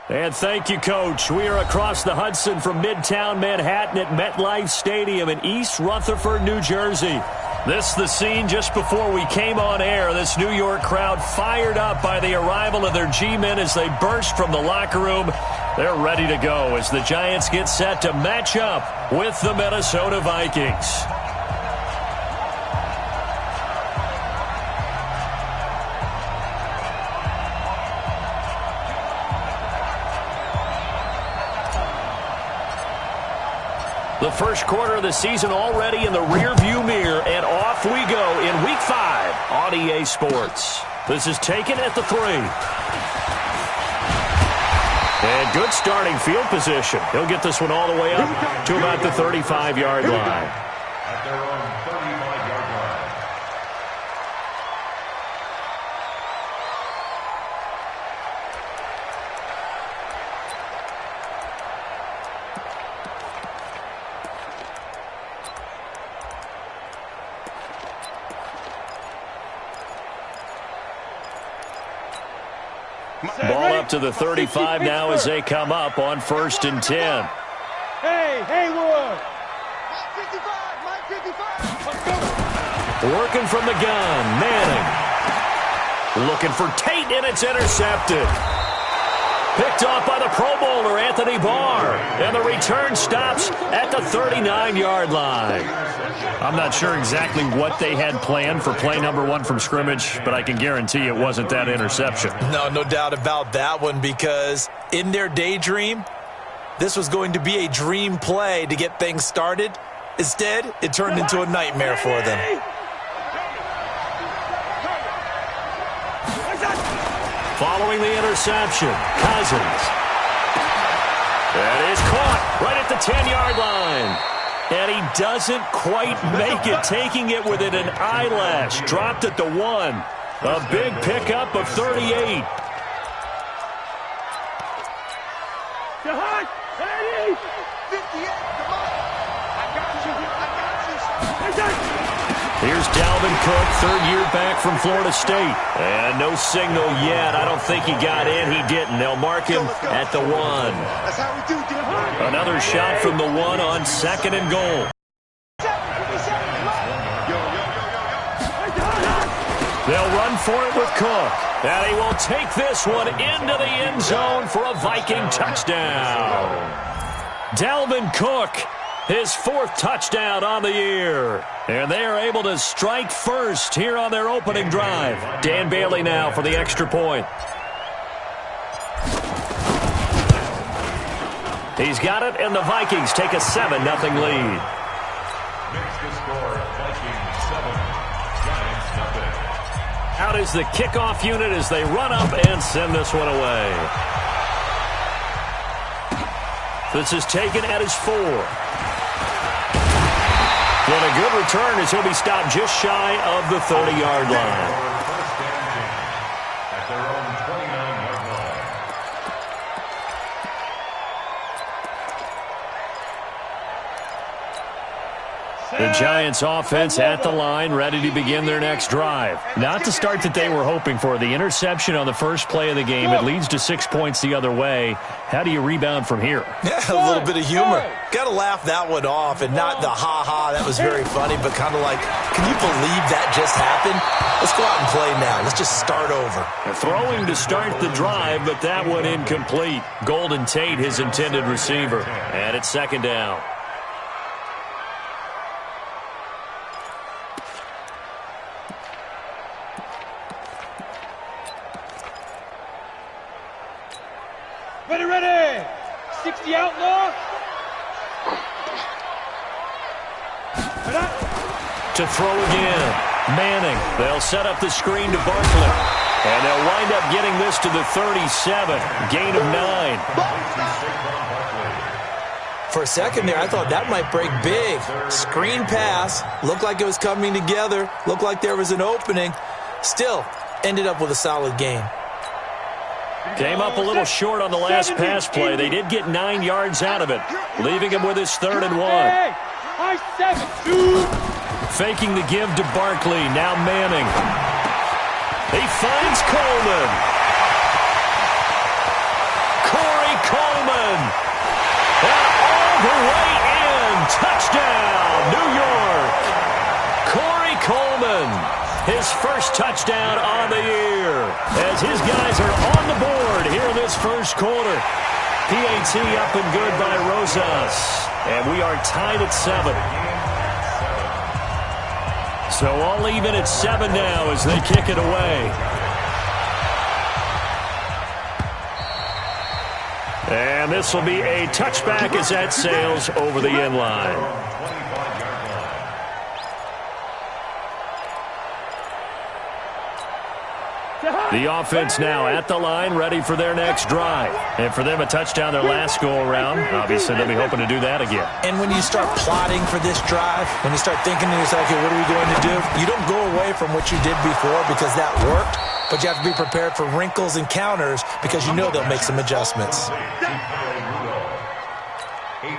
And thank you, Coach. We are across the Hudson from Midtown Manhattan at MetLife Stadium in East Rutherford, New Jersey. This is the scene just before we came on air. This New York crowd fired up by the arrival of their G-men as they burst from the locker room. They're ready to go as the Giants get set to match up with the Minnesota Vikings. The first quarter of the season already in the rearview mirror, and off we go in Week 5 on EA Sports. This is taken at the 3. And good starting field position. He'll get this one all the way up to about the 35-yard line. At their own 35-yard line. Ball up to the 35 now as they come up on 1st and 10. Hey, Haywood! Mike 55, Mike 55. Let's go. Working from the gun, Manning. Looking for Tate, and it's intercepted. Picked off by the Pro Bowler, Anthony Barr. And the return stops at the 39-yard line. I'm not sure exactly what they had planned for play number 1 from scrimmage, but I can guarantee it wasn't that interception. No doubt about that one, because in their daydream, this was going to be a dream play to get things started. Instead, it turned into a nightmare for them. Following the interception, Cousins. That is caught right at the 10-yard line. And he doesn't quite make it, taking it within an eyelash. Dropped at the 1. A big pickup of 38. Here's Dalvin Cook, 3rd year back from Florida State. And no signal yet. I don't think he got in. He didn't. They'll mark him at the 1. That's how we do it. Another shot from the 1 on 2nd and goal. They'll run for it with Cook. And he will take this one into the end zone for a Viking touchdown. Dalvin Cook, his 4th touchdown on the year. And they are able to strike first here on their opening drive. Dan Bailey now for the extra point. He's got it, and the Vikings take a 7-0 lead. Makes the score Vikings 7, Giants nothing. Out is the kickoff unit as they run up and send this one away. This is taken at his 4. And a good return as he'll be stopped just shy of the 30-yard line. At their own 29-yard line. The Giants offense at the line, ready to begin their next drive. Not the start that they were hoping for. The interception on the first play of the game, it leads to 6 points the other way. How do you rebound from here? Yeah, a little bit of humor. Got to laugh that one off, and not the ha-ha, that was very funny, but kind of like, can you believe that just happened? Let's go out and play now. Let's just start over. Throwing to start the drive, but that one incomplete. Golden Tate, his intended receiver. And it's 2nd down. Ready! 60 outlaw. To throw again. Manning. They'll set up the screen to Barkley. And they'll wind up getting this to the 37. Gain of 9. For a second there, I thought that might break big. Screen pass. Looked like it was coming together. Looked like there was an opening. Still, ended up with a solid gain. Came up a little short on the last pass play. They did get 9 yards out of it, leaving him with his 3rd and 1. Faking the give to Barkley. Now Manning. He finds Coleman. Corey Coleman. And all the way in. Touchdown, New York. Corey Coleman. His first touchdown on the year. As his guys are on the board here in this first quarter. PAT up and good by Rosas. And we are tied at 7. So all even at 7 now as they kick it away. And this will be a touchback as that sails over the end line. The offense now at the line, ready for their next drive. And for them, a touchdown their last go-around. Obviously, they'll be hoping to do that again. And when you start plotting for this drive, when you start thinking to yourself, okay, what are we going to do? You don't go away from what you did before because that worked, but you have to be prepared for wrinkles and counters because you know they'll make some adjustments.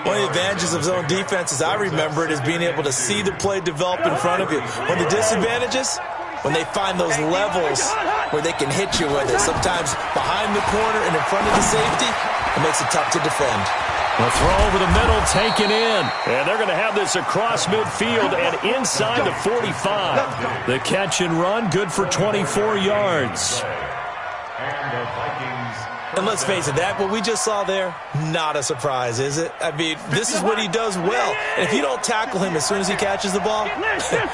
One of the advantages of zone defense, as I remember it, is being able to see the play develop in front of you. One of the disadvantages, when they find those levels where they can hit you with it, sometimes behind the corner and in front of the safety, it makes it tough to defend. The throw over the middle taken in. And they're going to have this across midfield and inside the 45. The catch and run, good for 24 yards. And the Vikings. And let's face it, what we just saw there, not a surprise, is it? I mean, this is what he does well. And if you don't tackle him as soon as he catches the ball,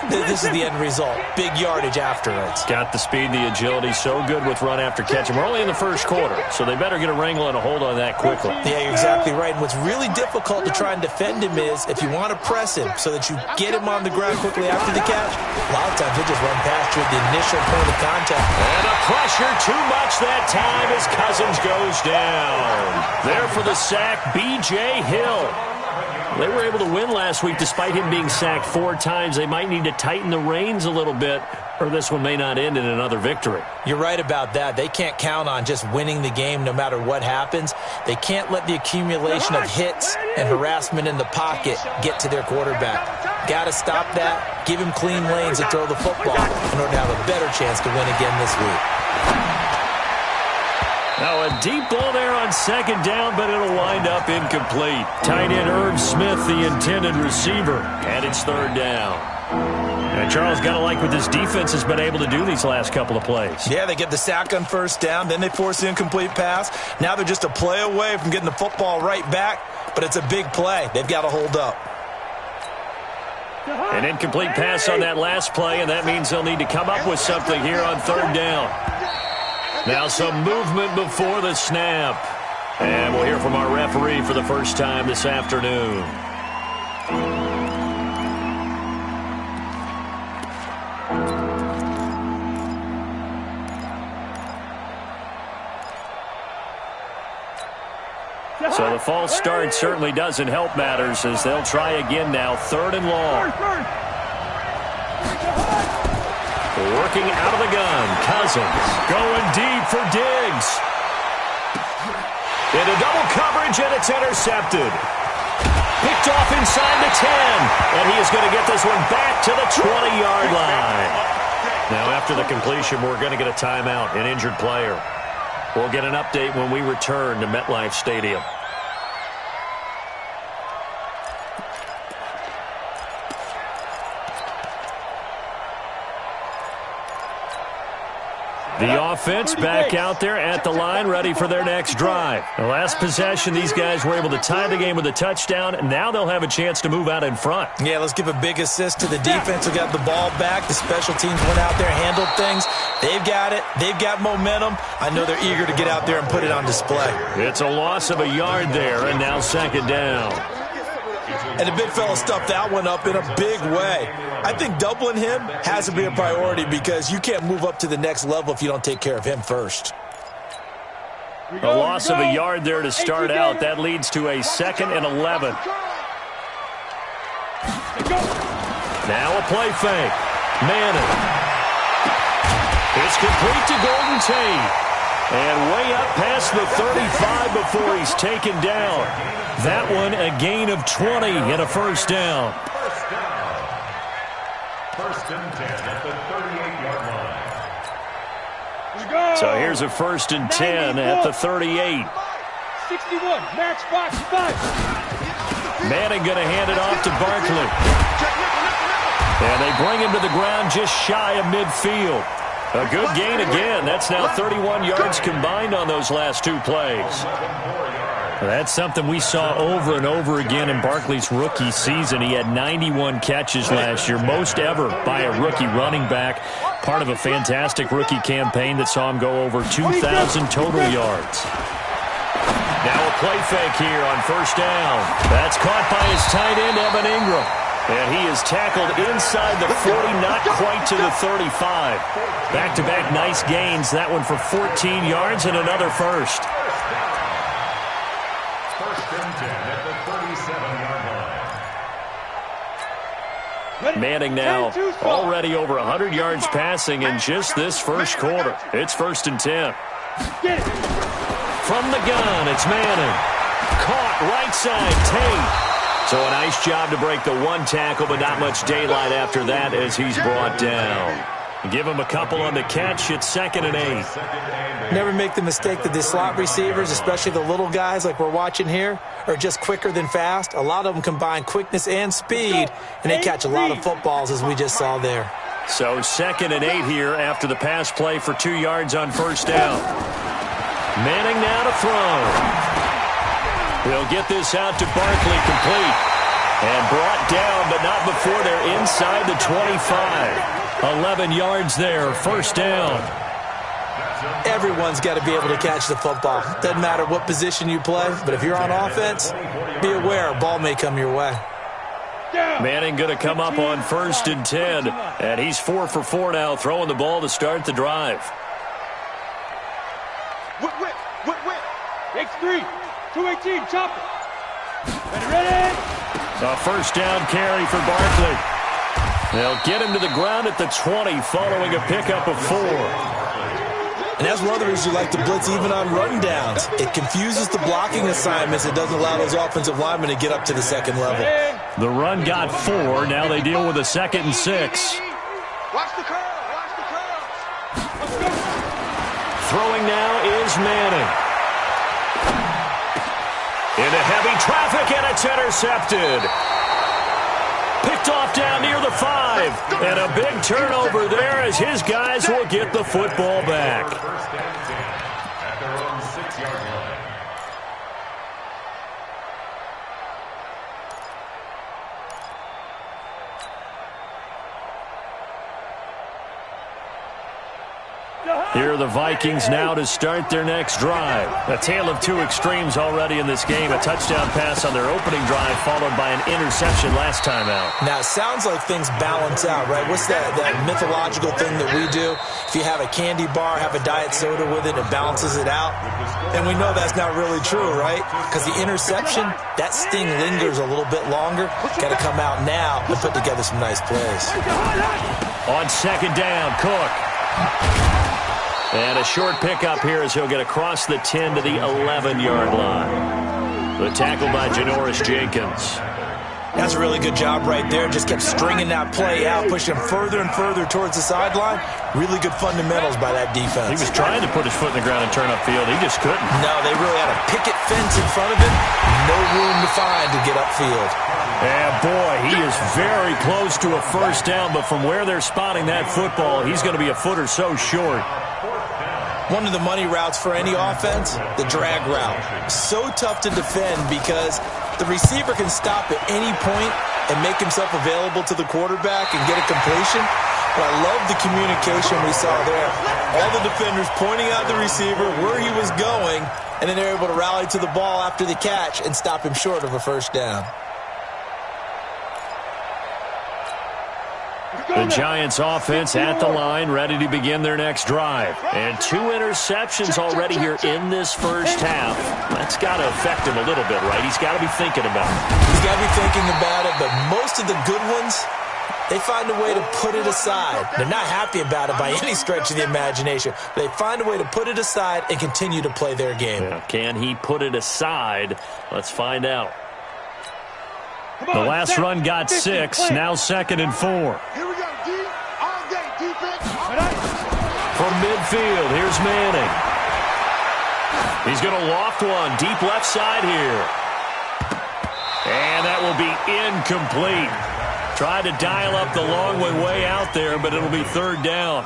this is the end result. Big yardage afterwards. Got the speed, the agility, so good with run after catch. And we're only in the first quarter, so they better get a wrangle and a hold on that quickly. Yeah, you're exactly right. And what's really difficult to try and defend him is if you want to press him so that you get him on the ground quickly after the catch, a lot of times he'll just run past you at the initial point of contact. And a pressure too much that time as Cousins goes down. There for the sack, B.J. Hill. They were able to win last week despite him being sacked 4 times. They might need to tighten the reins a little bit, or this one may not end in another victory. You're right about that. They can't count on just winning the game no matter what happens. They can't let the accumulation of hits and harassment in the pocket get to their quarterback. Got to stop that, give him clean lanes to throw the football in order to have a better chance to win again this week. Now a deep ball there on second down, but it'll wind up incomplete. Tight end Irv Smith, the intended receiver, and it's third down. And Charles, got to like what this defense has been able to do these last couple of plays. Yeah, they get the sack on first down, then they force the incomplete pass. Now they're just a play away from getting the football right back, but it's a big play. They've got to hold up. An incomplete pass on that last play, and that means they'll need to come up with something here on third down. Now some movement before the snap. And we'll hear from our referee for the first time this afternoon. So the false start certainly doesn't help matters as they'll try again now, third and long. Working out of the gun, Cousins going deep for Diggs. Into double coverage, and it's intercepted. Picked off inside the 10, and he is going to get this one back to the 20-yard line. Now after the completion, we're going to get a timeout, an injured player. We'll get an update when we return to MetLife Stadium. The offense back out there at the line, ready for their next drive. The last possession, these guys were able to tie the game with a touchdown, and now they'll have a chance to move out in front. Yeah, let's give a big assist to the defense who got the ball back. The special teams went out there, handled things. They've got it. They've got momentum. I know they're eager to get out there and put it on display. It's a loss of a yard there, and now second down. And the big fella stuffed that one up in a big way. I think doubling him has to be a priority because you can't move up to the next level if you don't take care of him first. A loss of a yard there to start out. That leads to a 2nd and 11. Now a play fake. Manning. It's complete to Golden Tate. And way up past the 35 before he's taken down. That one a gain of 20 and a first down. First and 10 at the 38-yard line. So here's a 1st and 10 at the 38. 61, match box 5. Manning going to hand it off to Barkley. And they bring him to the ground just shy of midfield. A good gain again. That's now 31 yards combined on those last two plays. That's something we saw over and over again in Barkley's rookie season. He had 91 catches last year, most ever by a rookie running back. Part of a fantastic rookie campaign that saw him go over 2,000 total yards. Now a play fake here on first down. That's caught by his tight end, Evan Ingram. And he is tackled inside the 40, not quite to the 35. Back-to-back nice gains. That one for 14 yards and another first. First and 10 at the 37-yard line. Manning now already over 100 yards passing in just this first quarter. It's first and 10. From the gun, it's Manning. Caught right side, Tate. So a nice job to break the one tackle, but not much daylight after that as he's brought down. Give him a couple on the catch. It's 2nd and 8. Never make the mistake that the slot receivers, especially the little guys like we're watching here, are just quicker than fast. A lot of them combine quickness and speed, and they catch a lot of footballs, as we just saw there. So 2nd and 8 here after the pass play for 2 yards on first down. Manning now to throw. He'll get this out to Barkley, complete. And brought down, but not before they're inside the 25. 11 yards there, first down. Everyone's got to be able to catch the football. Doesn't matter what position you play, but if you're on offense, be aware a ball may come your way. Manning going to come up on first and 10. And he's 4 for 4 now, throwing the ball to start the drive. Whip. Takes 3. 218, chopper. Ready. A first down carry for Barkley. They'll get him to the ground at the 20 following a pickup of 4. And that's one of the reasons you like to blitz even on run downs. It confuses the blocking assignments. It doesn't allow those offensive linemen to get up to the second level. The run got 4. Now they deal with a 2nd and 6. Watch the curl. Let's go. Throwing now is Manning. Into heavy traffic, and it's intercepted. Picked off down near the 5. And a big turnover there as his guys will get the football back. First and 10 at their own 6-yard line. Here are the Vikings now to start their next drive. A tale of two extremes already in this game. A touchdown pass on their opening drive followed by an interception last time out. Now, it sounds like things balance out, right? What's that mythological thing that we do? If you have a candy bar, have a diet soda with it, it balances it out. And we know that's not really true, right? Because the interception, that sting lingers a little bit longer. Got to come out now and put together some nice plays. On second down, Cook. And a short pickup here as he'll get across the 10 to the 11-yard line. The tackle by Janoris Jenkins. That's a really good job right there. Just kept stringing that play out, pushing him further and further towards the sideline. Really good fundamentals by that defense. He was trying to put his foot in the ground and turn upfield. He just couldn't. No, they really had a picket fence in front of him. No room to find to get upfield. And boy, he is very close to a first down, but from where they're spotting that football, he's going to be a foot or so short. One of the money routes for any offense, the drag route. So tough to defend because the receiver can stop at any point and make himself available to the quarterback and get a completion. But I love the communication we saw there. All the defenders pointing out the receiver, where he was going, and then they're able to rally to the ball after the catch and stop him short of a first down. The Giants offense at the line, ready to begin their next drive. And 2 interceptions already here in this first half. That's got to affect him a little bit, right? He's got to be thinking about it. He's got to be thinking about it, but most of the good ones, they find a way to put it aside. They're not happy about it by any stretch of the imagination. They find a way to put it aside and continue to play their game. Yeah, can he put it aside? Let's find out. The last run got 6, now 2nd and 4. Here we go, D. All day, defense. From midfield, here's Manning. He's going to loft one deep left side here. And that will be incomplete. Tried to dial up the long way out there, but it'll be third down.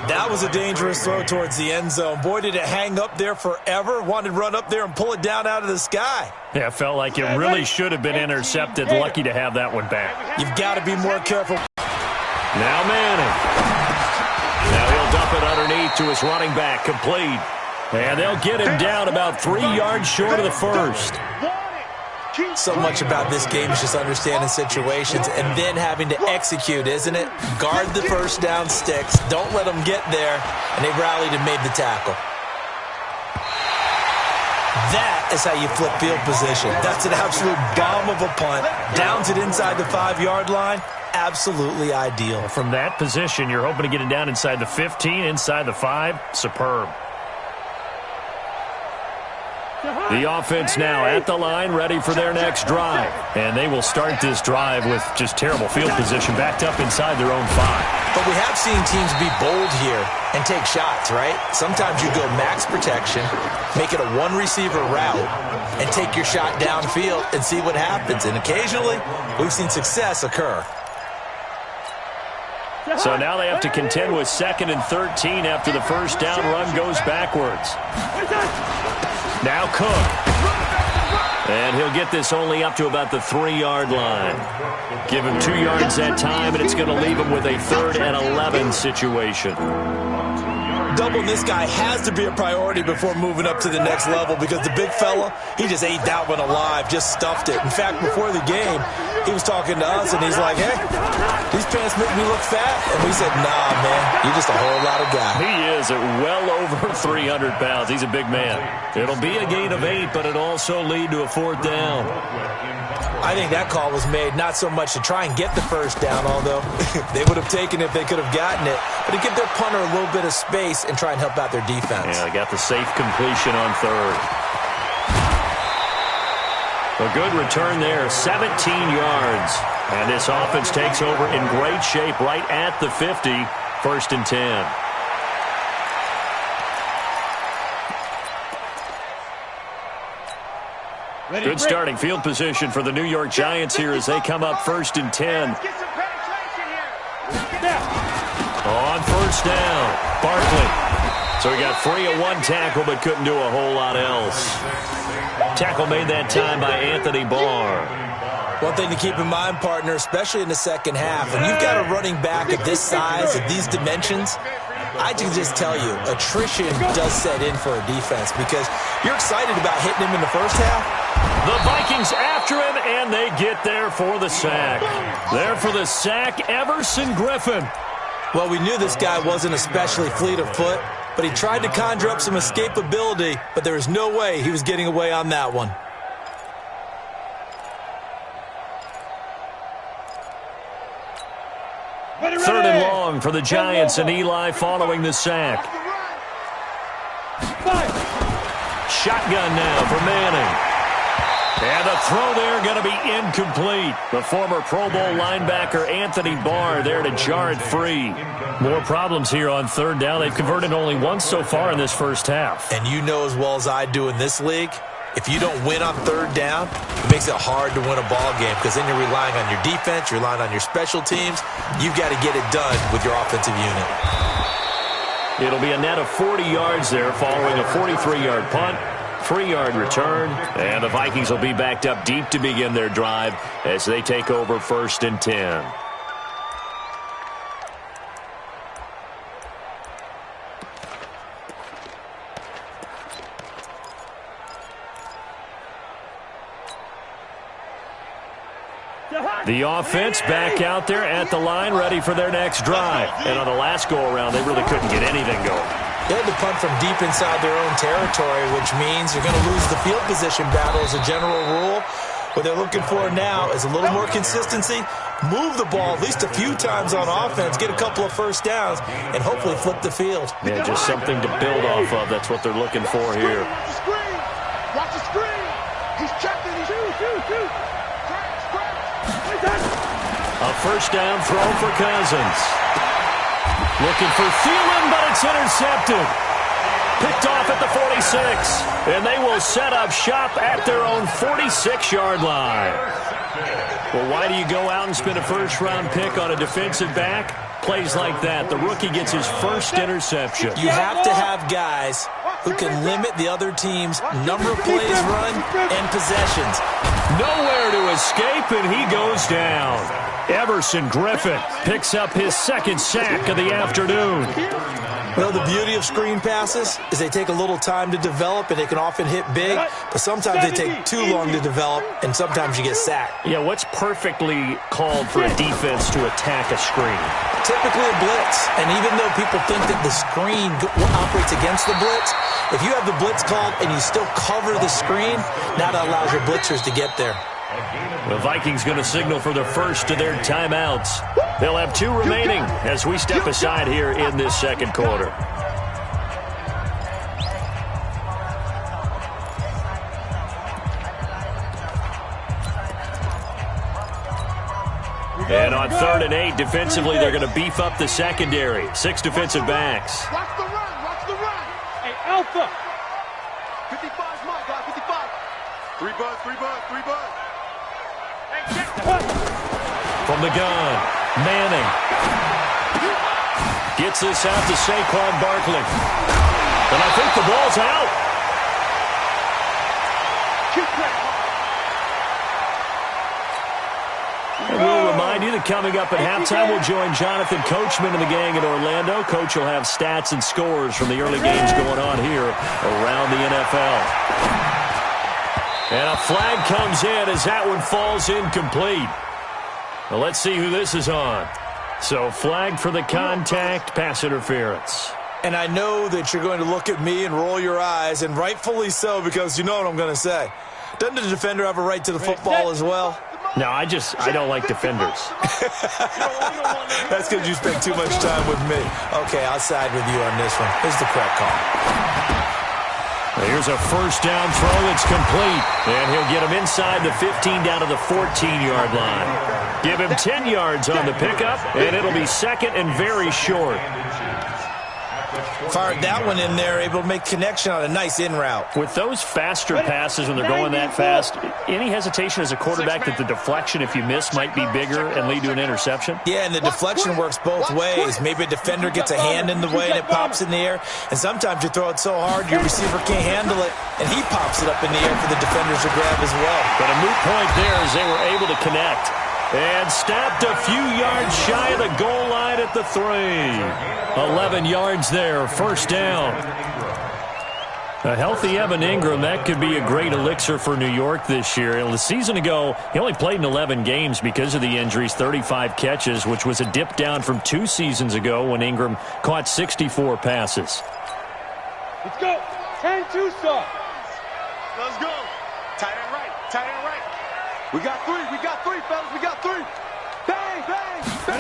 That was a dangerous throw towards the end zone. Boy, did it hang up there forever. Wanted to run up there and pull it down out of the sky. Yeah, it felt like it really should have been intercepted. Lucky to have that one back. You've got to be more careful. Now Manning. Now he'll dump it underneath to his running back, complete. And they'll get him down about 3 yards short of the first. So much about this game is just understanding situations and then having to execute, isn't it? Guard the first down sticks. Don't let them get there. And they rallied and made the tackle. That is how you flip field position. That's an absolute bomb of a punt. Downs it inside the 5-yard line. Absolutely ideal. From that position, you're hoping to get it down inside the 15, inside the 5. Superb. The offense now at the line, ready for their next drive. And they will start this drive with just terrible field position, backed up inside their own 5. But we have seen teams be bold here and take shots, right? Sometimes you go max protection, make it a one-receiver route, and take your shot downfield and see what happens. And occasionally, we've seen success occur. So now they have to contend with 2nd and 13 after the first down run goes backwards. Now Cook. And he'll get this only up to about the 3-yard line. Give him 2 yards that time, and it's going to leave him with a 3rd and 11 situation. Doubling this guy has to be a priority before moving up to the next level because the big fella, he just ate that one alive, just stuffed it. In fact, before the game, he was talking to us, and he's like, hey, these pants make me look fat. And we said, nah, man, you're just a whole lot of guy. He is at well over 300 pounds. He's a big man. It'll be a gain of 8, but it'll also lead to a 4th down. I think that call was made not so much to try and get the first down, although they would have taken it if they could have gotten it, but to give their punter a little bit of space and try and help out their defense. Yeah, they got the safe completion on 3rd. A good return there, 17 yards. And this offense takes over in great shape right at the 50, 1st and 10. Good starting field position for the New York Giants here as they come up 1st and 10. On 1st down, Barkley. So he got free of one tackle but couldn't do a whole lot else. Tackle made that time by Anthony Barr. One thing to keep in mind, partner, especially in the second half, when you've got a running back of this size, of these dimensions, I can just tell you, attrition does set in for a defense because you're excited about hitting him in the first half. The Vikings after him, and they get there for the sack. There for the sack, Everson Griffin. Well, we knew this guy wasn't especially fleet of foot, but he tried to conjure up some escapability, but there was no way he was getting away on that one. Third and long for the Giants, and Eli following the sack. Shotgun now for Manning. And the throw there going to be incomplete. The former Pro Bowl linebacker Anthony Barr there to jar it free. More problems here on 3rd down. They've converted only once so far in this first half. And you know as well as I do in this league, if you don't win on 3rd down, it makes it hard to win a ball game because then you're relying on your defense, you're relying on your special teams. You've got to get it done with your offensive unit. It'll be a net of 40 yards there following a 43-yard punt, 3-yard return, and the Vikings will be backed up deep to begin their drive as they take over 1st and 10. The offense back out there at the line, ready for their next drive. And on the last go-around, they really couldn't get anything going. They had to punt from deep inside their own territory, which means you're going to lose the field position battle as a general rule. What they're looking for now is a little more consistency, move the ball at least a few times on offense, get a couple of first downs, and hopefully flip the field. Yeah, just something to build off of. That's what they're looking for here. Watch the screen. Watch the screen. He's checking. He's shoot. A first down throw for Cousins. Looking for Thielen, but it's intercepted. picked off at the 46. And they will set up shop at their own 46-yard line. Well, why do you go out and spend a first-round pick on a defensive back? Plays like that, the rookie gets his first interception. You have to have guys who can limit the other team's number of plays run and possessions. Nowhere to escape, and he goes down. Everson Griffin picks up his second sack of the afternoon. Well, the beauty of screen passes is they take a little time to develop, and they can often hit big, but sometimes they take too long to develop, and sometimes you get sacked. Yeah, what's perfectly called for a defense to attack a screen? Typically a blitz, and even though people think that the screen operates against the blitz, if you have the blitz called and you still cover the screen, now that allows your blitzers to get there. The Vikings going to signal for the first of their timeouts. They'll have 2 remaining as we step aside here in this second quarter. And on 3rd and 8, defensively, they're going to beef up the secondary. 6 defensive backs. Watch the run. Watch the run. Hey, Alpha. 55's my guy. 55. 3 buzz, 3 buzz, 3 buzz. From the gun, Manning gets this out to Saquon Barkley. And I think the ball's out. And we'll remind you that coming up at halftime, we'll join Jonathan Coachman and the gang in Orlando. Coach will have stats and scores from the early games going on here around the NFL. And a flag comes in as that one falls incomplete. Well, let's see who this is on. So flag for the contact, pass interference. And I know that you're going to look at me and roll your eyes, and rightfully so, because you know what I'm going to say. Doesn't the defender have a right to the football as well? No, I don't like defenders. That's because you spent too much time with me. Okay, I'll side with you on this one. Here's the correct call. Here's a first down throw that's complete. And he'll get him inside the 15 down to the 14-yard line. Give him 10 yards on the pickup, and it'll be second and very short. Fired that one in there, able to make connection on a nice in route. With those faster passes when they're going that fast, any hesitation as a quarterback that the deflection, if you miss, might be bigger and lead to an interception? Yeah, and the deflection works both ways. Maybe a defender gets a hand in the way and it pops in the air, and sometimes you throw it so hard your receiver can't handle it, and he pops it up in the air for the defenders to grab as well. But a moot point there as they were able to connect. And stopped a few yards shy of the goal line at the 3. 11 yards there, first down. A healthy Evan Ingram, that could be a great elixir for New York this year. The season ago, he only played in 11 games because of the injuries, 35 catches, which was a dip down from 2 seasons ago when Ingram caught 64 passes. Let's go. 10-2 start. Let's go. Tight end right. Tight end right. We got 3, fellas, we got 3. Bang, bang, bang.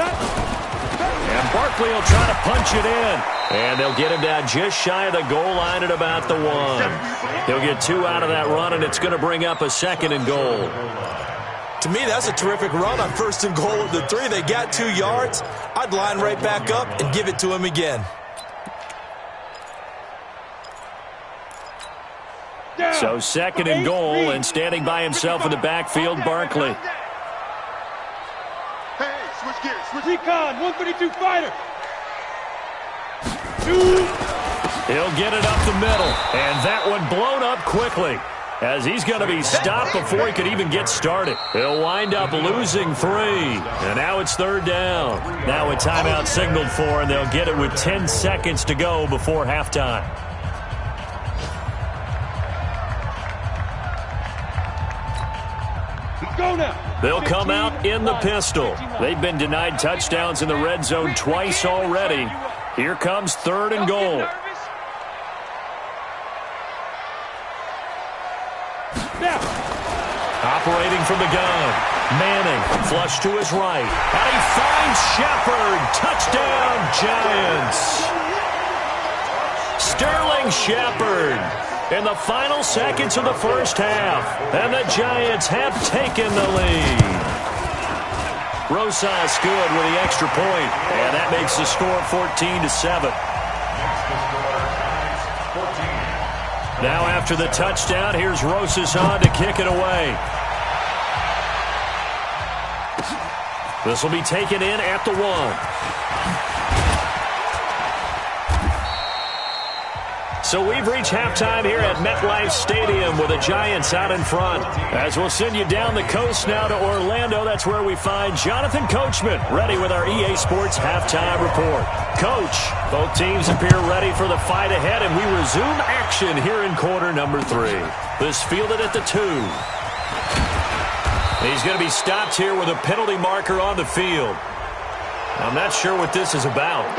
And Barkley will try to punch it in. And they'll get him down just shy of the goal line at about the 1. He'll get 2 out of that run, and it's going to bring up a second and goal. To me, that's a terrific run on first and goal at the 3. They got 2 yards. I'd line right back up and give it to him again. So second and goal, and standing by himself in the backfield, Barkley. Hey, switch gears. Switch. Recon, 132 fighter. 2. He'll get it up the middle, and that one blown up quickly as he's going to be stopped before he could even get started. He'll wind up losing 3, and now it's 3rd down. Now a timeout signaled for, and they'll get it with 10 seconds to go before halftime. Go now. They'll come out in the pistol. They've been denied touchdowns in the red zone twice already. Here comes 3rd and goal. Operating from the gun. Manning, flush to his right. And he finds Shepard. Touchdown, Giants. Sterling Shepard in the final seconds of the first half. And the Giants have taken the lead. Rosas good with the extra point. And that makes the score 14-7. Now after the touchdown, here's Rosas on to kick it away. This will be taken in at the 1. So we've reached halftime here at MetLife Stadium with the Giants out in front. As we'll send you down the coast now to Orlando, that's where we find Jonathan Coachman ready with our EA Sports halftime report. Coach, both teams appear ready for the fight ahead, and we resume action here in quarter number 3. This fielded at the 2. He's going to be stopped here with a penalty marker on the field. I'm not sure what this is about.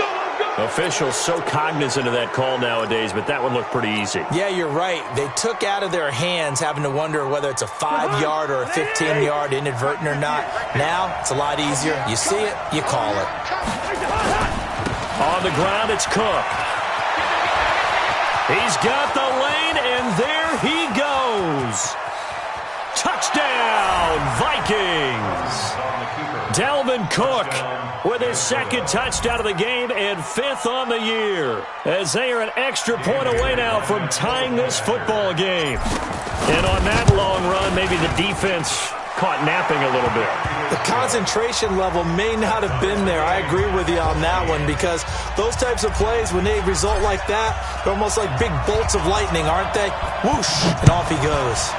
Officials so cognizant of that call nowadays, but that would look pretty easy. Yeah, you're right. They took out of their hands having to wonder whether it's a 5-yard or a 15-yard inadvertent or not. Now, it's a lot easier. You see it, you call it. On the ground, it's Cook. He's got the lane, and there he goes. Touchdown, Vikings. Dalvin Cook with his second touchdown of the game and 5th on the year, as they are an extra point away now from tying this football game. And on that long run, maybe the defense caught napping a little bit. The concentration level may not have been there. I agree with you on that one, because those types of plays, when they result like that, they're almost like big bolts of lightning, aren't they? Whoosh, and off he goes.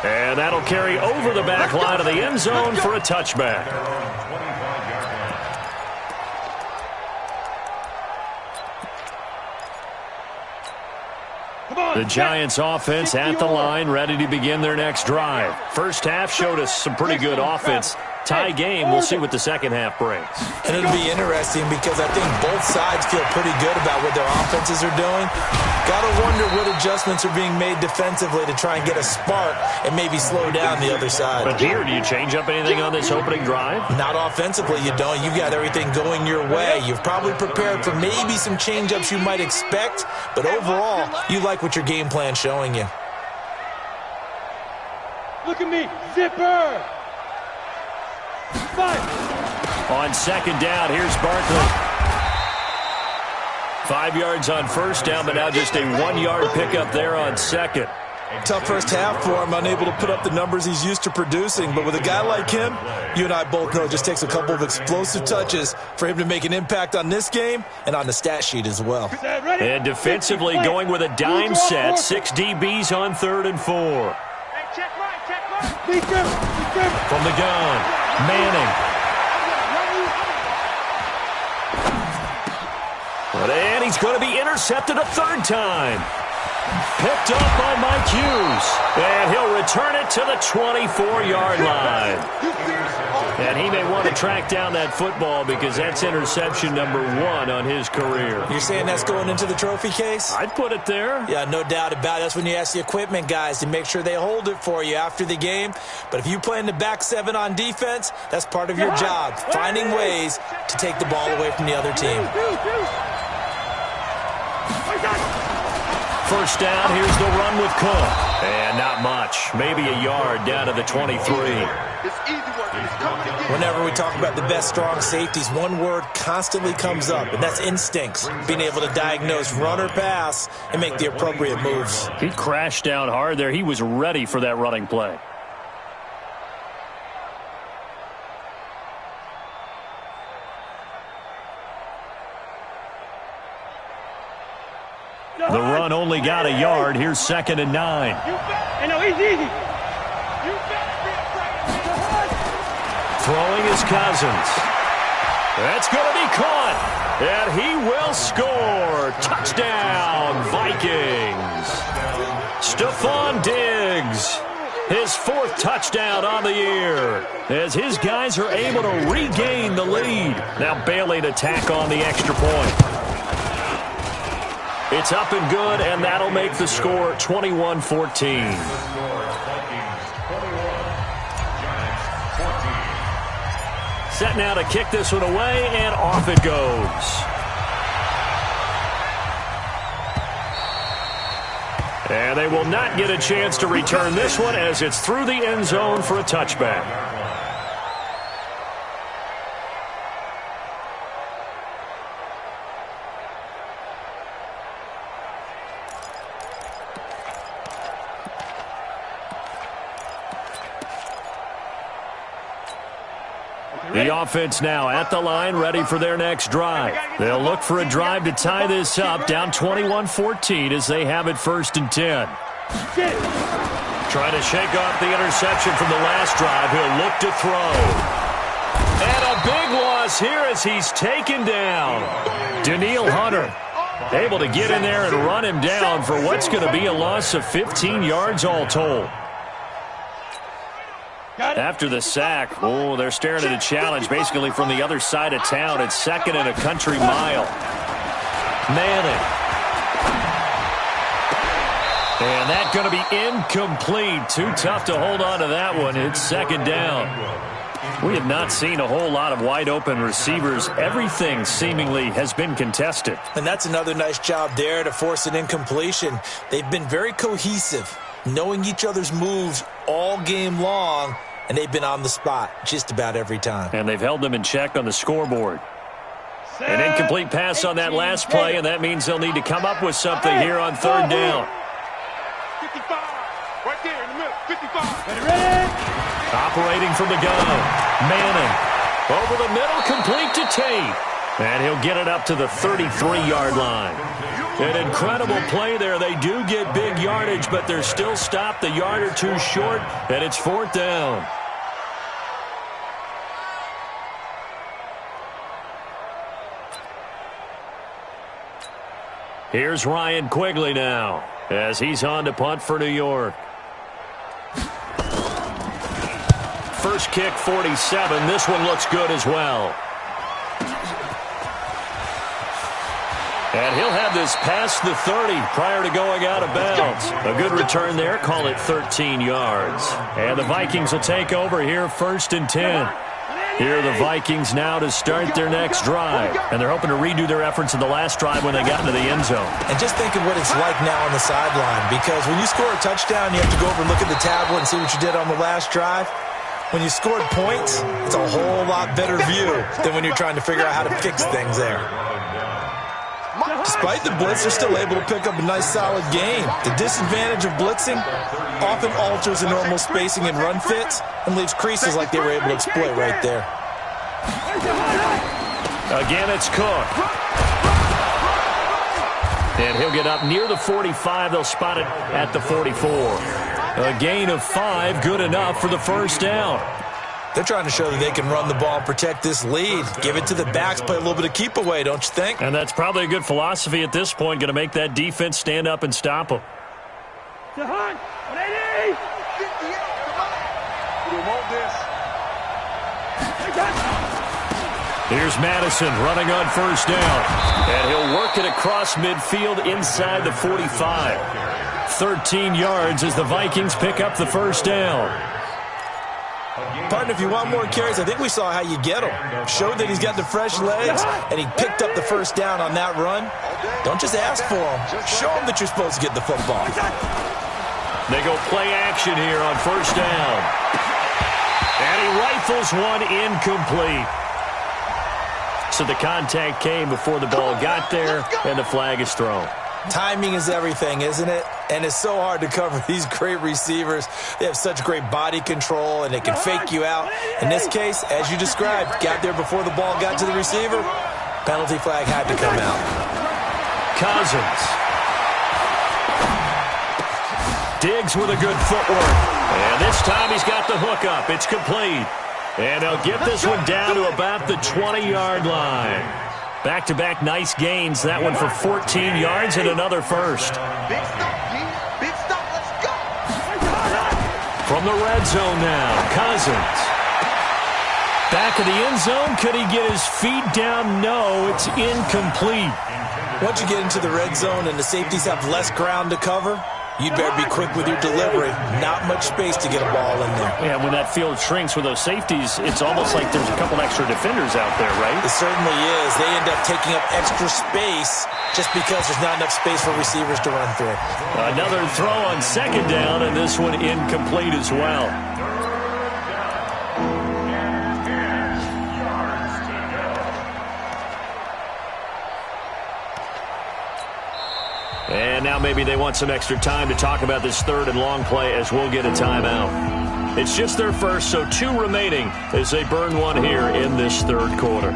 And that'll carry over the back line of the end zone for a touchback. The Giants offense at the line, ready to begin their next drive. First half showed us some pretty good offense. Tie game, we'll see what the second half brings. And it'll be interesting because I think both sides feel pretty good about what their offenses are doing. Got to wonder what adjustments are being made defensively to try and get a spark and maybe slow down the other side. But here, do you change up anything on this opening drive? Not offensively, you don't. You've got everything going your way. You've probably prepared for maybe some change-ups you might expect, but overall, you like what your game plan's showing you. Look at me, zipper! On second down, here's Barkley. 5 yards on first down, but now just a 1-yard pickup there on second. Tough first half for him, unable to put up the numbers he's used to producing. But with a guy like him, you and I both know it just takes a couple of explosive touches for him to make an impact on this game and on the stat sheet as well. And defensively going with a dime set, 6 DBs on 3rd and 4. From the gun, Manning. And he's going to be intercepted a 3rd time. Picked up by Mike Hughes. And he'll return it to the 24-yard line. And he may want to track down that football because that's interception number 1 on his career. You're saying that's going into the trophy case? I'd put it there. Yeah, no doubt about it. That's when you ask the equipment guys to make sure they hold it for you after the game. But if you play in the back 7 on defense, that's part of your job, finding ways to take the ball away from the other team. First down, here's the run with Cook. And not much. Maybe a yard down to the 23. Whenever we talk about the best strong safeties, one word constantly comes up, and that's instincts. Being able to diagnose run or pass and make the appropriate moves. He crashed down hard there. He was ready for that running play. The run only got a yard. Here's 2nd and 9. Throwing is Cousins. That's going to be caught. And he will score. Touchdown, Vikings. Stephon Diggs. His 4th touchdown on the year. As his guys are able to regain the lead. Now Bailey to tack on the extra point. It's up and good, and that'll make the score 21-14. Set now to kick this one away, and off it goes. And they will not get a chance to return this one as it's through the end zone for a touchback. The offense now at the line, ready for their next drive. They'll look for a drive to tie this up, down 21-14 as they have it 1st and 10. Trying to shake off the interception from the last drive. He'll look to throw. And a big loss here as he's taken down. Daniil Hunter able to get in there and run him down for what's going to be a loss of 15 yards all told. After the sack, they're staring at a challenge basically from the other side of town. It's 2nd and a country mile. Manning. And that's going to be incomplete. Too tough to hold on to that one. It's 2nd down. We have not seen a whole lot of wide-open receivers. Everything seemingly has been contested. And that's another nice job there to force an incompletion. They've been very cohesive, knowing each other's moves all game long, and they've been on the spot just about every time. And they've held them in check on the scoreboard. An incomplete pass on that last play, and that means they'll need to come up with something here on 3rd down. 55. Right there in the middle. 55. Operating from the gun. Manning. Over the middle, complete to Tate. And he'll get it up to the 33-yard line. An incredible play there. They do get big yardage, but they're still stopped a yard or two short, and it's 4th down. Here's Ryan Quigley now as he's on to punt for New York. First kick, 47. This one looks good as well. And he'll have this past the 30 prior to going out of bounds. A good return there. Call it 13 yards. And the Vikings will take over here 1st and 10. Here are the Vikings now to start their next drive. And they're hoping to redo their efforts in the last drive when they got into the end zone. And just think of what it's like now on the sideline. Because when you score a touchdown, you have to go over and look at the tablet and see what you did on the last drive. When you scored points, it's a whole lot better view than when you're trying to figure out how to fix things there. Despite the blitz, they're still able to pick up a nice, solid gain. The disadvantage of blitzing often alters the normal spacing and run fits and leaves creases like they were able to exploit right there. Again, it's Cook. And he'll get up near the 45. They'll spot it at the 44. A gain of 5, good enough for the 1st down. They're trying to show that they can run the ball and protect this lead. Give it to the backs, play a little bit of keep away, don't you think? And that's probably a good philosophy at this point, going to make that defense stand up and stop them. Here's Madison running on 1st down. And he'll work it across midfield inside the 45. 13 yards as the Vikings pick up the 1st down. Partner, if you want more carries, I think we saw how you get him. Showed that he's got the fresh legs, and he picked up the 1st down on that run. Don't just ask for him. Show him that you're supposed to get the football. They go play action here on 1st down. And he rifles one incomplete. So the contact came before the ball got there, and the flag is thrown. Timing is everything, isn't it? And it's so hard to cover these great receivers. They have such great body control, and they can fake you out. In this case, as you described, got there before the ball got to the receiver. Penalty flag had to come out. Cousins. Diggs with a good footwork. And this time he's got the hook up. It's complete. And they'll get this one down to about the 20-yard line. Back-to-back nice gains. That one for 14 yards and another 1st. Big stop, let's go. From the red zone now, Cousins. Back of the end zone. Could he get his feet down? No, it's incomplete. Once you get into the red zone and the safeties have less ground to cover, you'd better be quick with your delivery. Not much space to get a ball in there. Yeah, when that field shrinks with those safeties, it's almost like there's a couple extra defenders out there, right? It certainly is. They end up taking up extra space just because there's not enough space for receivers to run through. Another throw on 2nd down, and this one incomplete as well. And now maybe they want some extra time to talk about this 3rd and long play as we'll get a timeout. It's just their first, so 2 remaining as they burn one here in this third quarter.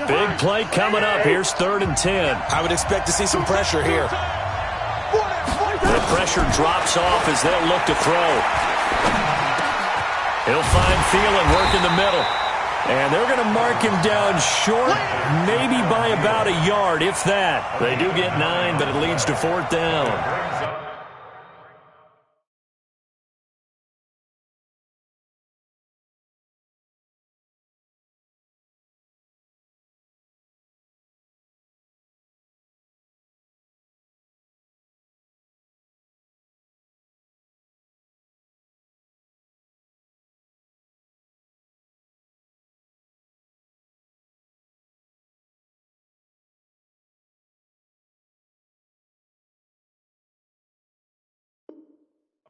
Big play coming up. Here's 3rd and 10. I would expect to see some pressure here. The pressure drops off as they'll look to throw. He'll find Thielen work in the middle. And they're going to mark him down short, maybe by about a yard, if that. They do get 9, but it leads to 4th down.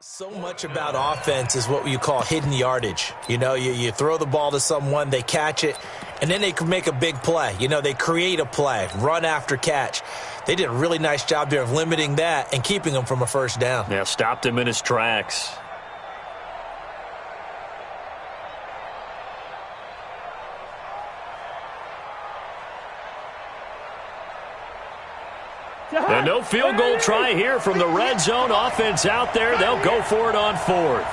So much about offense is what you call hidden yardage. You know, you throw the ball to someone, they catch it, and then they can make a big play. You know, they create a play, run after catch. They did a really nice job there of limiting that and keeping him from a first down. Yeah, stopped him in his tracks. And no field goal try here from the red zone. Offense out there. They'll go for it on 4th.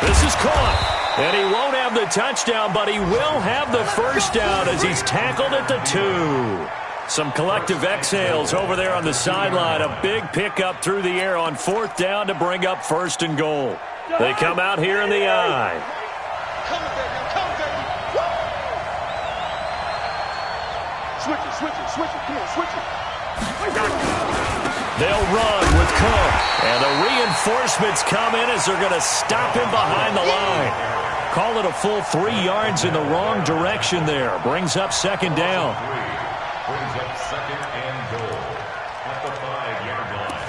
This is caught. And he won't have the touchdown, but he will have the first down as he's tackled at the 2. Some collective exhales over there on the sideline. A big pickup through the air on 4th down to bring up 1st and goal. They come out here in the I. Switch it. Come on, switch it. They'll run with Cook. And the reinforcements come in as they're going to stop him behind the line. Call it a full 3 yards in the wrong direction there. Brings up 2nd down. Brings up 2nd and goal at the 5-yard line.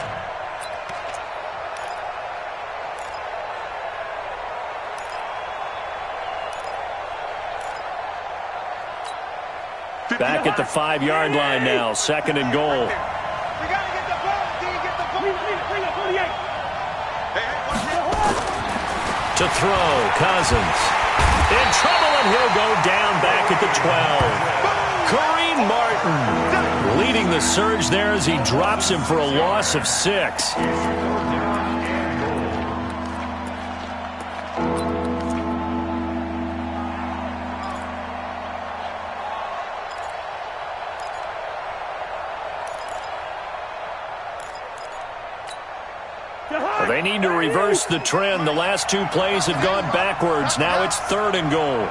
Back at the 5-yard line now. 2nd and goal. We got to get the ball. Can you get the ball? Bring it, 48. To throw, Cousins. In trouble, and he'll go down back at the 12. Kareem Martin leading the surge there as he drops him for a loss of 6. They need to reverse the trend. The last 2 plays have gone backwards. Now it's 3rd and goal.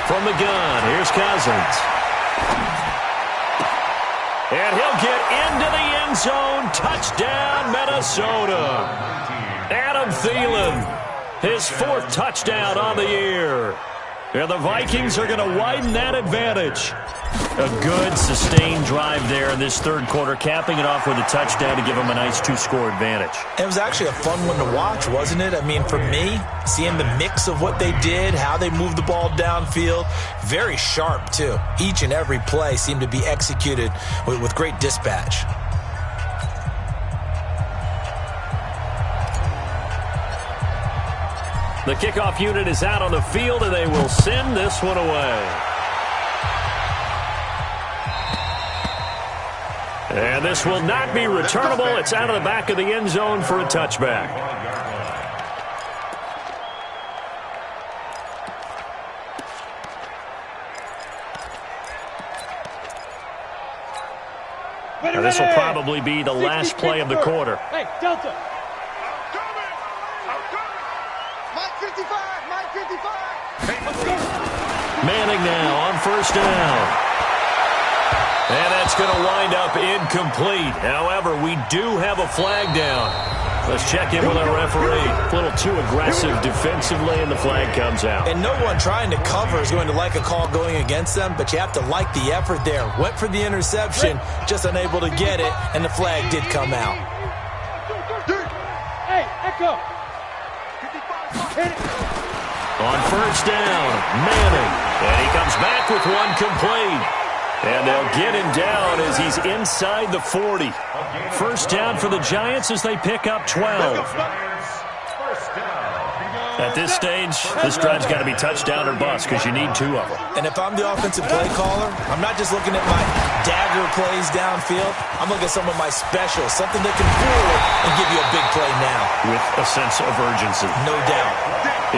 From the gun, here's Cousins. And he'll get into the end zone. Touchdown, Minnesota. Adam Thielen, his 4th touchdown on the year. And the Vikings are going to widen that advantage. A good, sustained drive there in this 3rd quarter, capping it off with a touchdown to give them a nice 2-score advantage. It was actually a fun one to watch, wasn't it? I mean, for me, seeing the mix of what they did, how they moved the ball downfield, very sharp, too. Each and every play seemed to be executed with great dispatch. The kickoff unit is out on the field, and they will send this one away. And this will not be returnable. It's out of the back of the end zone for a touchback. Now this will probably be the last play of the quarter. Hey, Delta. Mike 55. Manning now on 1st down. And that's going to wind up incomplete. However, we do have a flag down. Let's check in with our referee. A little too aggressive defensively, and the flag comes out. And no one trying to cover is going to like a call going against them, but you have to like the effort there. Went for the interception, just unable to get it, and the flag did come out. Hey, Echo. On 1st down, Manning. And he comes back with one complete. And they'll get him down as he's inside the 40. First down for the Giants as they pick up 12. At this stage, this drive's got to be touchdown or bust because you need 2 of them. And if I'm the offensive play caller, I'm not just looking at my dagger plays downfield. I'm looking at some of my specials, something that can fool it and give you a big play now. With a sense of urgency. No doubt.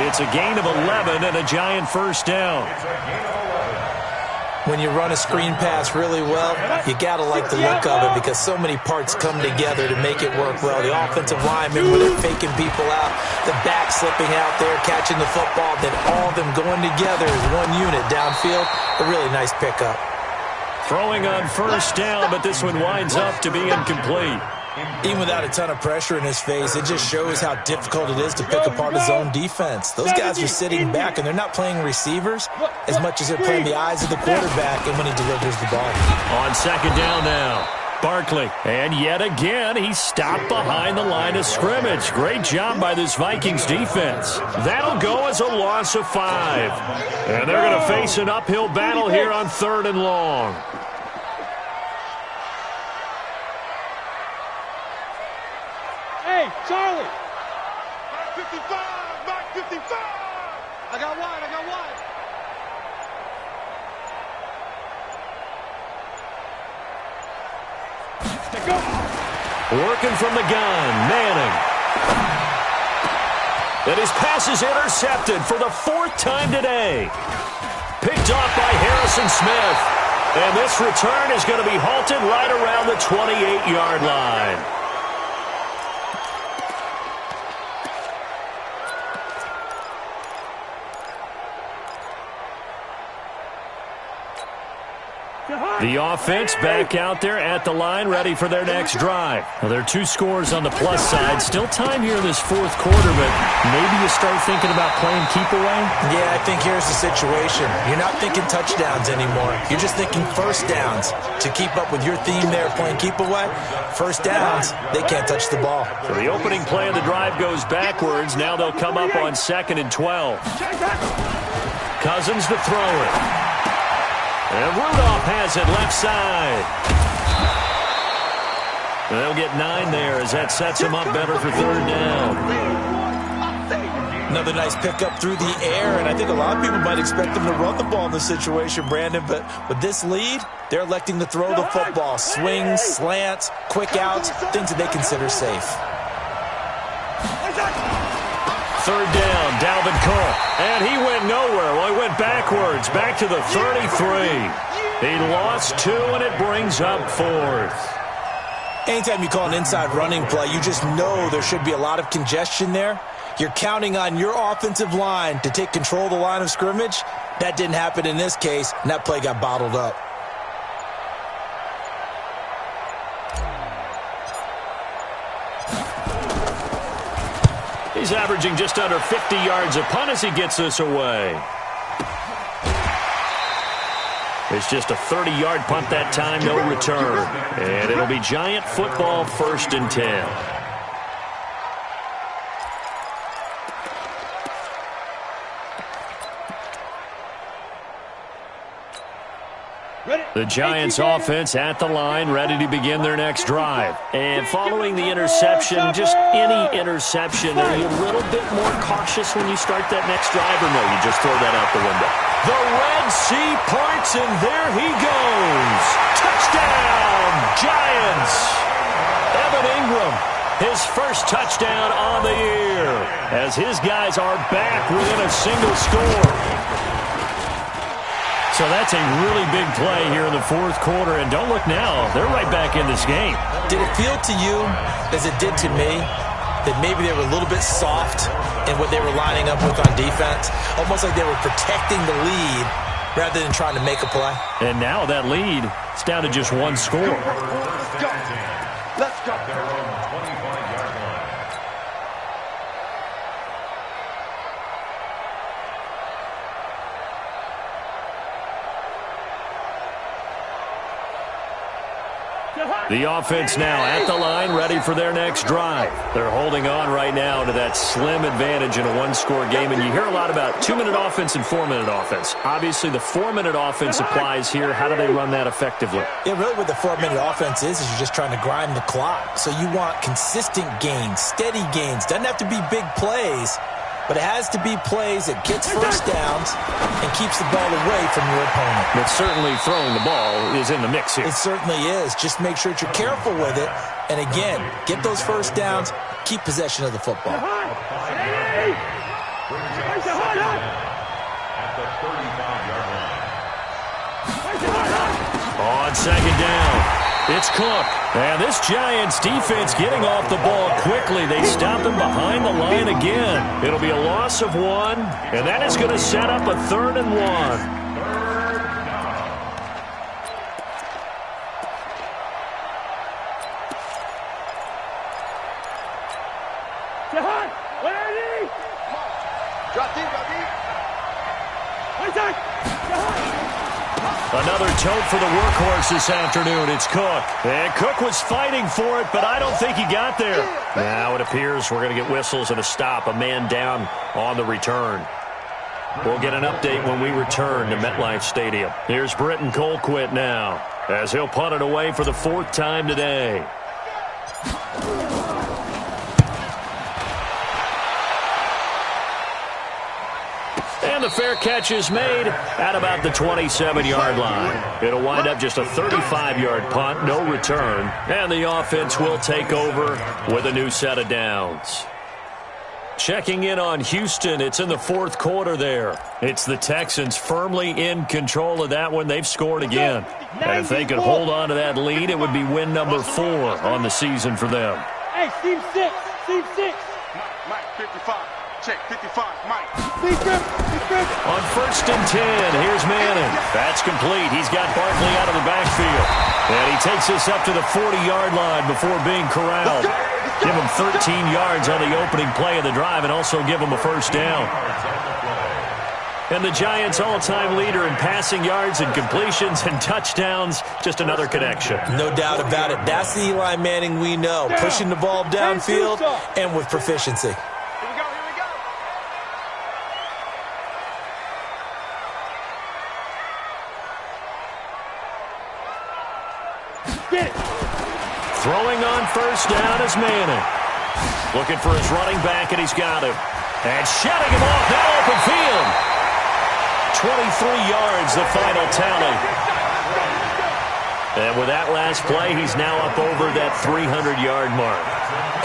It's a gain of 11 and a Giant first down. When you run a screen pass really well, you got to like the look of it because so many parts come together to make it work well. The offensive linemen, where they're faking people out, the back slipping out there, catching the football, then all of them going together as one unit downfield. A really nice pickup. Throwing on first down, but this one winds up to be incomplete. Even without a ton of pressure in his face, it just shows how difficult it is to pick apart his own defense. Those guys are sitting back, and they're not playing receivers as much as they're playing the eyes of the quarterback and when he delivers the ball. On second down now, Barkley. And yet again, he's stopped behind the line of scrimmage. Great job by this Vikings defense. That'll go as a loss of 5. And they're going to face an uphill battle here on 3rd and long. Hey, Charlie! Mark 55! Mark 55! I got wide, I got wide. Go. Working from the gun, Manning. And his pass is intercepted for the 4th time today. Picked off by Harrison Smith. And this return is going to be halted right around the 28-yard line. The offense back out there at the line, ready for their next drive. Well, there are 2 scores on the plus side. Still time here in this 4th quarter, but maybe you start thinking about playing keep away? Yeah, I think here's the situation. You're not thinking touchdowns anymore. You're just thinking first downs. To keep up with your theme there, playing keep away, first downs, they can't touch the ball. So the opening play of the drive goes backwards. Now they'll come up on 2nd and 12. Cousins to throw it. And Rudolph has it left side. They'll get 9 there as that sets him up better for 3rd down. Another nice pickup through the air, and I think a lot of people might expect them to run the ball in this situation, Brandon, but with this lead, they're electing to throw the football. Swings, slants, quick outs, things that they consider safe. 3rd down, Dalvin Cook. And he went nowhere. Well, he went backwards, back to the 33. He lost 2, and it brings up 4th. Anytime you call an inside running play, you just know there should be a lot of congestion there. You're counting on your offensive line to take control of the line of scrimmage. That didn't happen in this case, and that play got bottled up. He's averaging just under 50 yards a punt as he gets this away. It's just a 30-yard punt that time, no return. And it'll be Giant football, 1st and 10. The Giants offense at the line, ready to begin their next drive. And following the interception, just any interception, are you a little bit more cautious when you start that next drive, or no, you just throw that out the window? The Red Sea parts, and there he goes. Touchdown, Giants. Evan Ingram, his first touchdown on the year, as his guys are back within a single score. So that's a really big play here in the 4th quarter, and don't look now, they're right back in this game. Did it feel to you, as it did to me, that maybe they were a little bit soft in what they were lining up with on defense? Almost like they were protecting the lead rather than trying to make a play. And now that lead, it's down to just 1 score. Let's go. Let's go. Their own 25-yard line. The offense now at the line, ready for their next drive. They're holding on right now to that slim advantage in a one-score game, and you hear a lot about 2-minute offense and 4-minute offense. Obviously, the 4-minute offense applies here. How do they run that effectively? Yeah, really what the 4-minute offense is you're just trying to grind the clock. So you want consistent gains, steady gains. Doesn't have to be big plays, but it has to be plays that gets first downs and keeps the ball away from your opponent. But certainly throwing the ball is in the mix here. It certainly is. Just make sure that you're careful with it. And again, get those first downs, keep possession of the football. At the 35-yard line. On second down, it's Cook. And this Giants defense getting off the ball quickly. They stop him behind the line again. It'll be a loss of 1, and that is going to set up a 3rd and 1. Another tote for the workhorse this afternoon. It's Cook. And Cook was fighting for it, but I don't think he got there. Now it appears we're going to get whistles and a stop. A man down on the return. We'll get an update when we return to MetLife Stadium. Here's Britton Colquitt now, as he'll punt it away for the 4th time today. And the fair catch is made at about the 27-yard line. It'll wind up just a 35-yard punt, no return. And the offense will take over with a new set of downs. Checking in on Houston, it's in the 4th quarter there. It's the Texans firmly in control of that one. They've scored again. And if they could hold on to that lead, it would be win number 4 on the season for them. Hey, Steve 6. Mike, 55. Check, 55, Mike. On 1st and 10, here's Manning. That's complete. He's got Barkley out of the backfield. And he takes us up to the 40-yard line before being corralled. Give him 13 yards on the opening play of the drive and also give him a first down. And the Giants' all-time leader in passing yards and completions and touchdowns, just another connection. No doubt about it. That's the Eli Manning we know. Pushing the ball downfield and with proficiency. Throwing on first down is Manning. Looking for his running back, and he's got him. And shutting him off that open field. 23 yards, the final tally. And with that last play, he's now up over that 300-yard mark.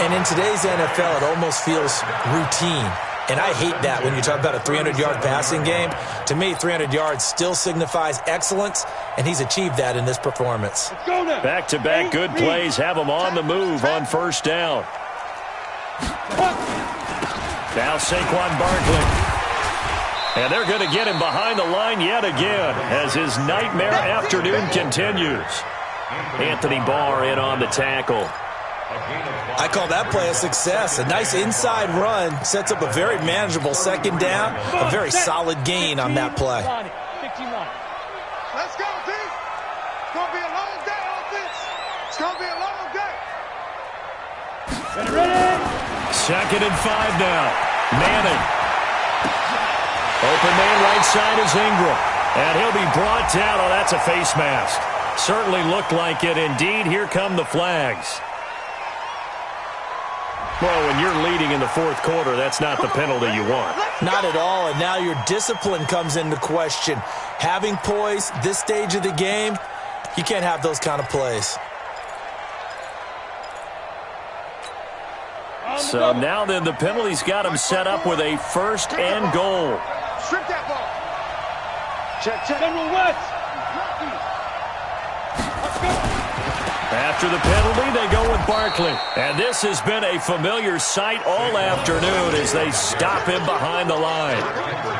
And in today's NFL, it almost feels routine. And I hate that when you talk about a 300-yard passing game. To me, 300 yards still signifies excellence, and he's achieved that in this performance. Back-to-back good plays have him on the move on first down. Now Saquon Barkley. And they're going to get him behind the line yet again as his nightmare afternoon continues. Anthony Barr in on the tackle. I call that play a success. A nice inside run sets up a very manageable second down. A very solid gain on that play. Let's go, D. It's going to be a long day, offense. It's going to be a long day. Ready? 2nd and 5 now. Manning. Open man right side is Ingram. And he'll be brought down. Oh, that's a face mask. Certainly looked like it. Indeed, here come the flags. Well, when you're leading in the 4th quarter, that's not the penalty you want. Not at all, and now your discipline comes into question. Having poise this stage of the game, you can't have those kind of plays. So now then, the penalty's got him set up with a 1st and goal. Strip that ball. Check. General West. Let's go. After the penalty, they go with Barkley. And this has been a familiar sight all afternoon as they stop him behind the line.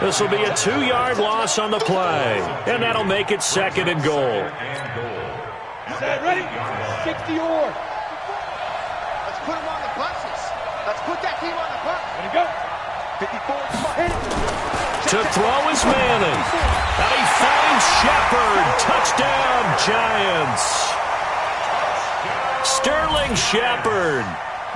This will be a 2-yard loss on the play. And that'll make it 2nd and goal. Set, ready? 60 or. Let's put him on the buses. Let's put that team on the bus. Ready to go. 54. Hit it. To throw is Manning. And he finds Shepard. Touchdown, Giants. Sterling Shepard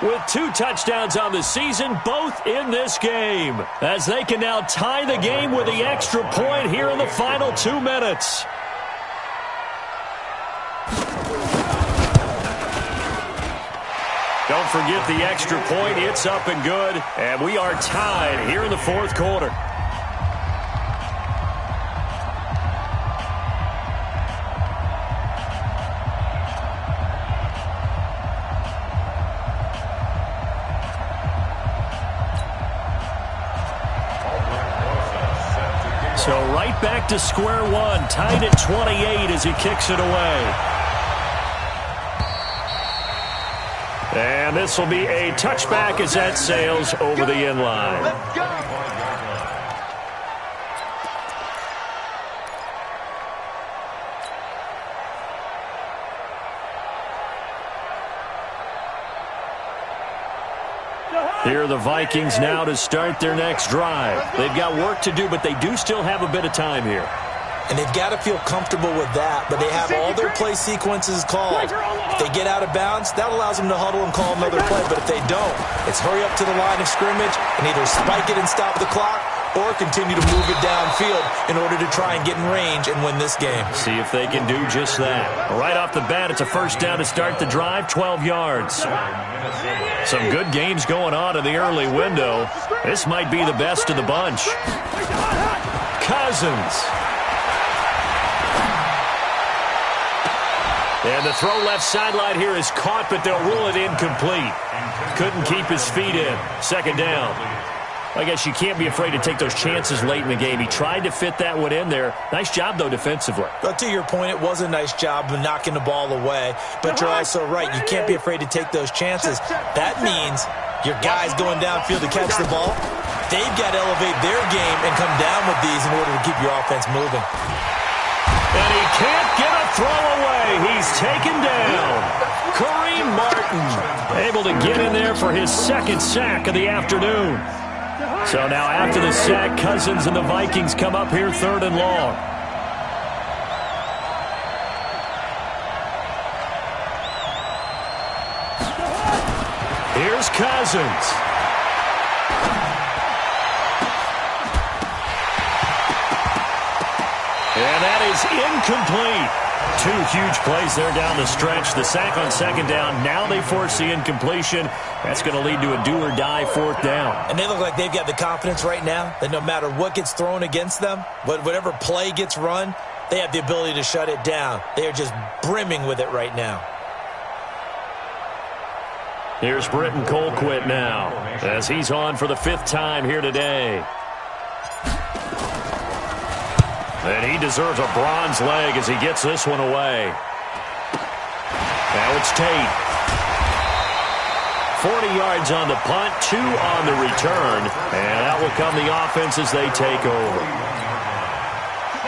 with 2 touchdowns on the season, both in this game, as they can now tie the game with the extra point here in the final 2 minutes. Don't forget the extra point. It's up and good, and we are tied here in the 4th quarter. So right back to square one, tied at 28 as he kicks it away. And this will be a touchback as that sails over the end line. Let's go. Here are the Vikings now to start their next drive. They've got work to do, but they do still have a bit of time here. And they've got to feel comfortable with that, but they have all their play sequences called. If they get out of bounds, that allows them to huddle and call another play, but if they don't, it's hurry up to the line of scrimmage and either spike it and stop the clock or continue to move it downfield in order to try and get in range and win this game. See if they can do just that. Right off the bat, it's a first down to start the drive, 12 yards. Some good games going on in the early window. This might be the best of the bunch. Cousins. And the throw left sideline here is caught, but they'll rule it incomplete. Couldn't keep his feet in. Second down. I guess you can't be afraid to take those chances late in the game. He tried to fit that one in there. Nice job, though, defensively. But to your point, it was a nice job of knocking the ball away. But you're also right. You can't be afraid to take those chances. That means your guys going downfield to catch the ball, they've got to elevate their game and come down with these in order to keep your offense moving. And he can't get a throw away. He's taken down. Kareem Martin able to get in there for his second sack of the afternoon. So now after the sack, Cousins and the Vikings come up here 3rd and long. Here's Cousins. And that is incomplete. 2 huge plays there down the stretch. The sack on second down. Now they force the incompletion. That's going to lead to a do-or-die 4th down. And they look like they've got the confidence right now that no matter what gets thrown against them, whatever play gets run, they have the ability to shut it down. They are just brimming with it right now. Here's Britton Colquitt now as he's on for the 5th time here today. And he deserves a bronze leg as he gets this one away. Now it's Tate. 40 yards on the punt, 2 on the return. And out will come the offense as they take over.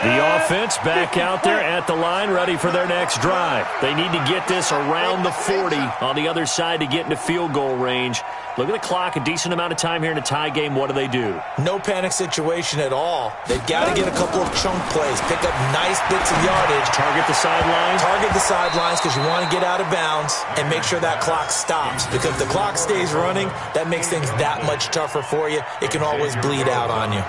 The offense back out there at the line, ready for their next drive. They need to get this around the 40 on the other side to get into field goal range. Look at the clock, a decent amount of time here in a tie game. What do? No panic situation at all. They've got to get a couple of chunk plays, pick up nice bits of yardage. Target the sidelines? Target the sidelines because you want to get out of bounds and make sure that clock stops. Because if the clock stays running, that makes things that much tougher for you. It can always bleed out on you.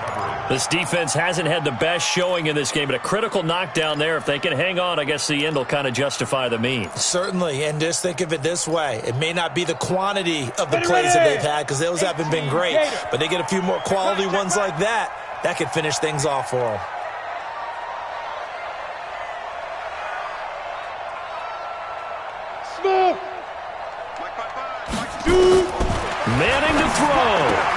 This defense hasn't had the best showing in this game, but a critical knockdown there. If they can hang on, I guess the end will kind of justify the means. Certainly, and just think of it this way. It may not be the quantity of the plays that they've had because those haven't been great, but they get a few more quality ones like that. That could finish things off for them. Manning to throw.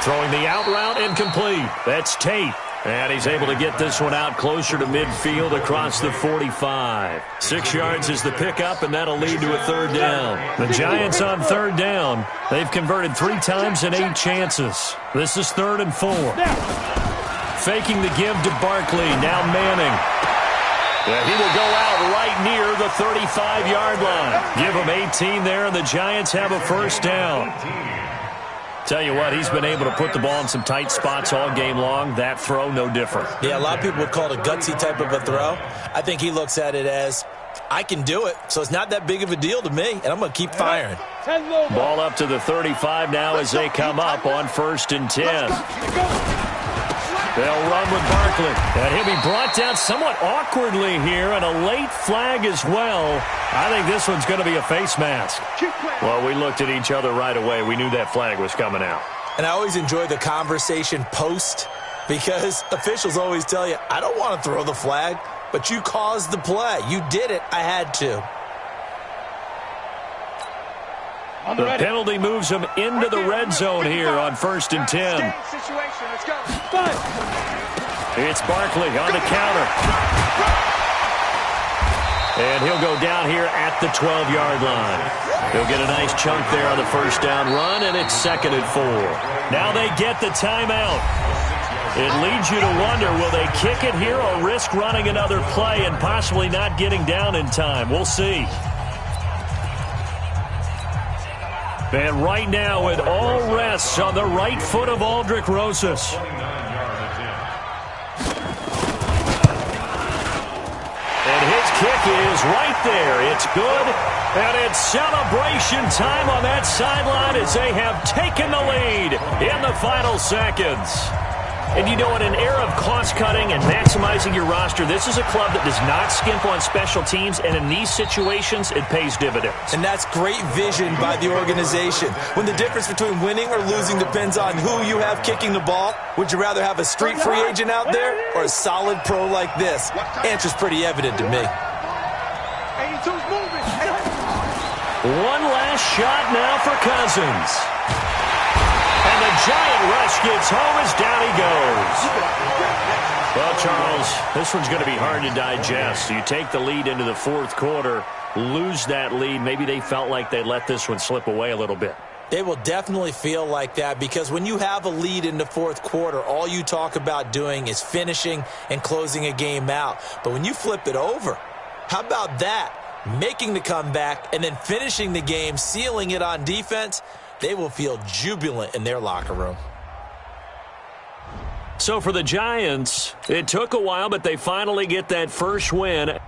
Throwing the out route incomplete. That's Tate. And he's able to get this one out closer to midfield across the 45. 6 yards is the pickup, and that'll lead to a 3rd down. The Giants on 3rd down. They've converted 3 times in 8 chances. This is 3rd and 4. Faking the give to Barkley. Now Manning. Yeah, he will go out right near the 35-yard line. Give him 18 there, and the Giants have a 1st down. Tell you what, he's been able to put the ball in some tight spots all game long. That throw, no different. Yeah, a lot of people would call it a gutsy type of a throw. I think he looks at it as I can do it, so it's not that big of a deal to me, and I'm going to keep firing. Ball up to the 35 now as they come up on 1st and 10. They'll run with Barkley. And he'll be brought down somewhat awkwardly here, and a late flag as well. I think this one's going to be a face mask. Well, we looked at each other right away. We knew that flag was coming out. And I always enjoy the conversation post, because officials always tell you, I don't want to throw the flag, but you caused the play. You did it. I had to. The penalty moves them into the red zone here on 1st and 10. It's Barkley on the counter. And he'll go down here at the 12-yard line. He'll get a nice chunk there on the 1st down run, and it's 2nd and 4. Now they get the timeout. It leads you to wonder, will they kick it here or risk running another play and possibly not getting down in time? We'll see. And right now it all rests on the right foot of Aldrick Rosas. And his kick is right there. It's good. And it's celebration time on that sideline as they have taken the lead in the final seconds. And you know, in an era of cost-cutting and maximizing your roster, this is a club that does not skimp on special teams, and in these situations, it pays dividends. And that's great vision by the organization. When the difference between winning or losing depends on who you have kicking the ball, would you rather have a street free agent out there or a solid pro like this? Answer's pretty evident to me. 82's moving. One last shot now for Cousins. And the giant rush gets home as down he goes. Well, Charles, this one's going to be hard to digest. You take the lead into the 4th quarter, lose that lead. Maybe they felt like they let this one slip away a little bit. They will definitely feel like that, because when you have a lead in the 4th quarter, all you talk about doing is finishing and closing a game out. But when you flip it over, how about that? Making the comeback and then finishing the game, sealing it on defense, they will feel jubilant in their locker room. So for the Giants, it took a while, but they finally get that first win.